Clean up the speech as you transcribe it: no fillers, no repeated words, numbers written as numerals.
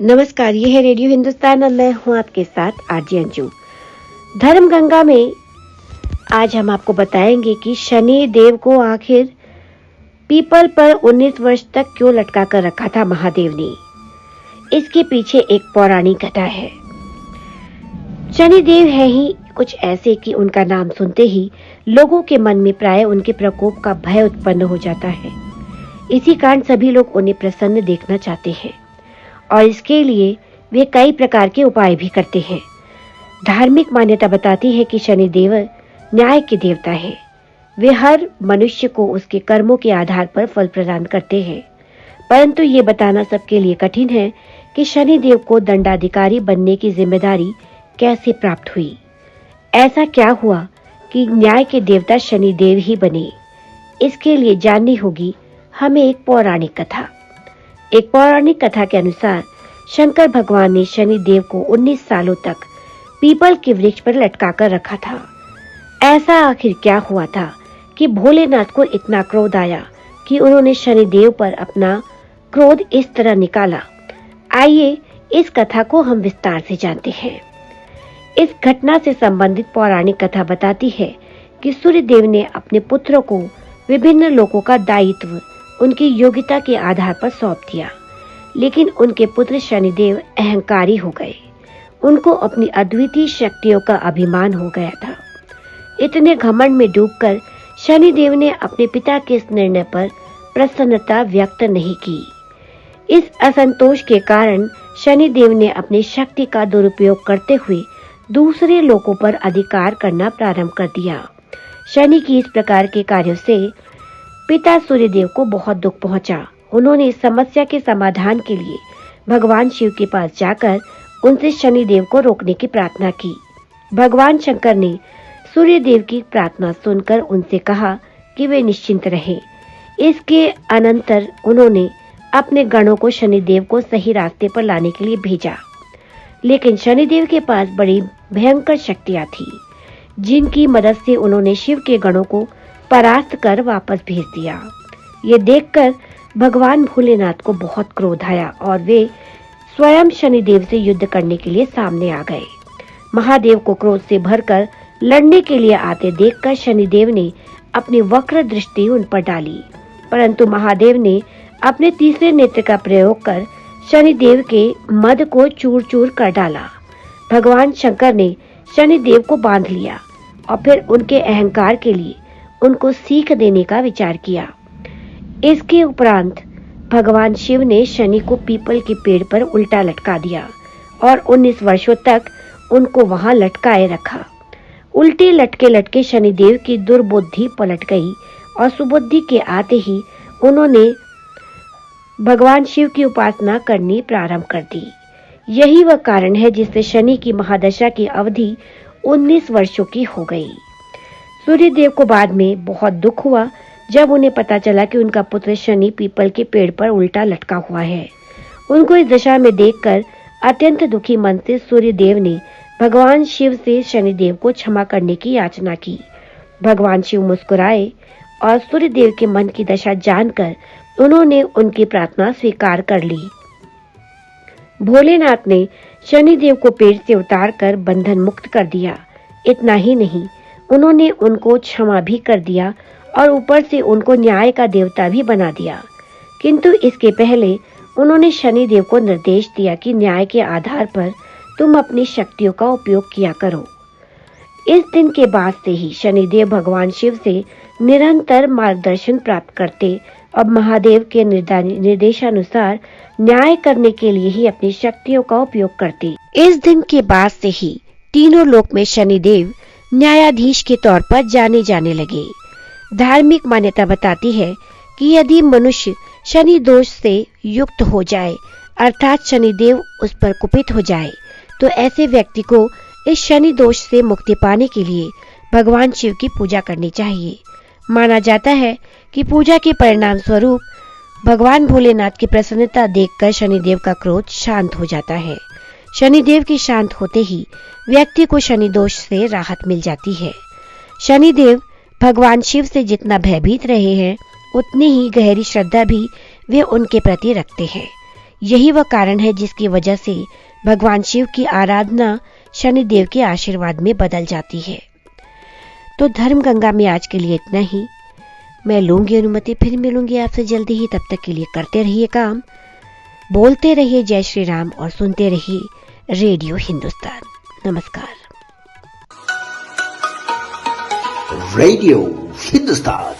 नमस्कार, ये है रेडियो हिंदुस्तान और मैं हूँ आपके साथ आरजे अंजू। धर्म गंगा में आज हम आपको बताएंगे कि शनि देव को आखिर पीपल पर 19 वर्ष तक क्यों लटका कर रखा था महादेव ने। इसके पीछे एक पौराणिक कथा है। शनि देव है ही कुछ ऐसे कि उनका नाम सुनते ही लोगों के मन में प्राय उनके प्रकोप का भय उत्पन्न हो जाता है। इसी कारण सभी लोग उन्हें प्रसन्न देखना चाहते हैं और इसके लिए वे कई प्रकार के उपाय भी करते हैं। धार्मिक मान्यता बताती है कि शनिदेव न्याय के देवता है। वे हर मनुष्य को उसके कर्मों के आधार पर फल प्रदान करते हैं, परंतु ये बताना सबके लिए कठिन है कि शनिदेव को दंडाधिकारी बनने की जिम्मेदारी कैसे प्राप्त हुई। ऐसा क्या हुआ कि न्याय के देवता शनिदेव ही बने। इसके लिए जाननी होगी हमें एक पौराणिक कथा। एक पौराणिक कथा के अनुसार शंकर भगवान ने शनि देव को 19 सालों तक पीपल के वृक्ष पर लटका कर रखा था। ऐसा आखिर क्या हुआ था कि भोलेनाथ को इतना क्रोध आया कि उन्होंने शनि देव पर अपना क्रोध इस तरह निकाला। आइए इस कथा को हम विस्तार से जानते हैं। इस घटना से संबंधित पौराणिक कथा बताती है कि सूर्य देव ने अपने पुत्रों को विभिन्न लोकों का दायित्व उनकी योग्यता के आधार पर सौंप दिया, लेकिन उनके पुत्र शनिदेव अहंकारी हो गए। उनको अपनी अद्वितीय शक्तियों का अभिमान हो गया था। इतने घमंड में डूबकर शनिदेव ने अपने पिता के इस निर्णय पर प्रसन्नता व्यक्त नहीं की। इस असंतोष के कारण शनिदेव ने अपनी शक्ति का दुरुपयोग करते हुए दूसरे लोकों पर अधिकार करना प्रारंभ कर दिया। शनि की इस प्रकार के कार्यों से पिता सूर्यदेव को बहुत दुख पहुंचा। उन्होंने इस समस्या के समाधान के लिए भगवान शिव के पास जाकर उनसे शनिदेव को रोकने की प्रार्थना की। भगवान शंकर ने सूर्यदेव की प्रार्थना सुनकर उनसे कहा कि वे निश्चिंत रहें। इसके अनंतर उन्होंने अपने गणों को शनिदेव को सही रास्ते पर लाने के लिए भेजा, लेकिन शनिदेव के पास बड़ी भयंकर शक्तियां थी, जिनकी मदद से उन्होंने शिव के गणों को परास्त कर वापस भेज दिया। ये देखकर भगवान भोलेनाथ को बहुत क्रोध आया और वे स्वयं शनिदेव से युद्ध करने के लिए सामने आ गए। महादेव को क्रोध से भरकर लड़ने के लिए आते देखकर शनिदेव ने अपनी वक्र दृष्टि उन पर डाली, परंतु महादेव ने अपने तीसरे नेत्र का प्रयोग कर शनिदेव के मद को चूर चूर कर डाला। भगवान शंकर ने शनिदेव को बांध लिया और फिर उनके अहंकार के लिए उनको सीख देने का विचार किया। इसके उपरांत भगवान शिव ने शनि को पीपल के पेड़ पर उल्टा लटका दिया और 19 वर्षों तक उनको वहां लटकाए रखा। उल्टे लटके लटके शनिदेव की दुर्बुद्धि पलट गई और सुबुद्धि के आते ही उन्होंने भगवान शिव की उपासना करनी प्रारंभ कर दी। यही वह कारण है जिससे शनि की महादशा की अवधि 19 वर्षों की हो गई। सूर्यदेव को बाद में बहुत दुख हुआ जब उन्हें पता चला कि उनका पुत्र शनि पीपल के पेड़ पर उल्टा लटका हुआ है। उनको इस दशा में देखकर अत्यंत दुखी मन से सूर्यदेव ने भगवान शिव से शनिदेव को क्षमा करने की याचना की। भगवान शिव मुस्कुराए और सूर्यदेव के मन की दशा जानकर उन्होंने उनकी प्रार्थना स्वीकार कर ली। भोलेनाथ ने शनिदेव को पेड़ से उतारकर बंधन मुक्त कर दिया। इतना ही नहीं, उन्होंने उनको क्षमा भी कर दिया और ऊपर से उनको न्याय का देवता भी बना दिया। किंतु इसके पहले उन्होंने शनिदेव को निर्देश दिया कि न्याय के आधार पर तुम अपनी शक्तियों का उपयोग किया करो। इस दिन के बाद से ही शनिदेव भगवान शिव से निरंतर मार्गदर्शन प्राप्त करते और महादेव के निर्देशानुसार न्याय करने के लिए ही अपनी शक्तियों का उपयोग करते। इस दिन के बाद से ही तीनों लोक में शनिदेव न्यायाधीश के तौर पर जाने जाने लगे। धार्मिक मान्यता बताती है कि यदि मनुष्य शनि दोष से युक्त हो जाए, अर्थात शनिदेव उस पर कुपित हो जाए, तो ऐसे व्यक्ति को इस शनि दोष से मुक्ति पाने के लिए भगवान शिव की पूजा करनी चाहिए। माना जाता है कि पूजा के परिणाम स्वरूप भगवान भोलेनाथ की प्रसन्नता देखकर शनिदेव का क्रोध शांत हो जाता है। शनिदेव के शांत होते ही व्यक्ति को शनि दोष से राहत मिल जाती है। शनिदेव भगवान शिव से जितना भयभीत रहे हैं, उतनी ही गहरी श्रद्धा भी वे उनके प्रति रखते हैं। यही वह कारण है जिसकी वजह से भगवान शिव की आराधना शनिदेव के आशीर्वाद में बदल जाती है। तो धर्म गंगा में आज के लिए इतना ही। मैं लूंगी अनुमति, फिर मिलूंगी आपसे जल्दी ही। तब तक के लिए करते रहिए काम, बोलते रहिए जय श्री राम और सुनते रहिए रेडियो हिंदुस्तान। नमस्कार। रेडियो हिंदुस्तान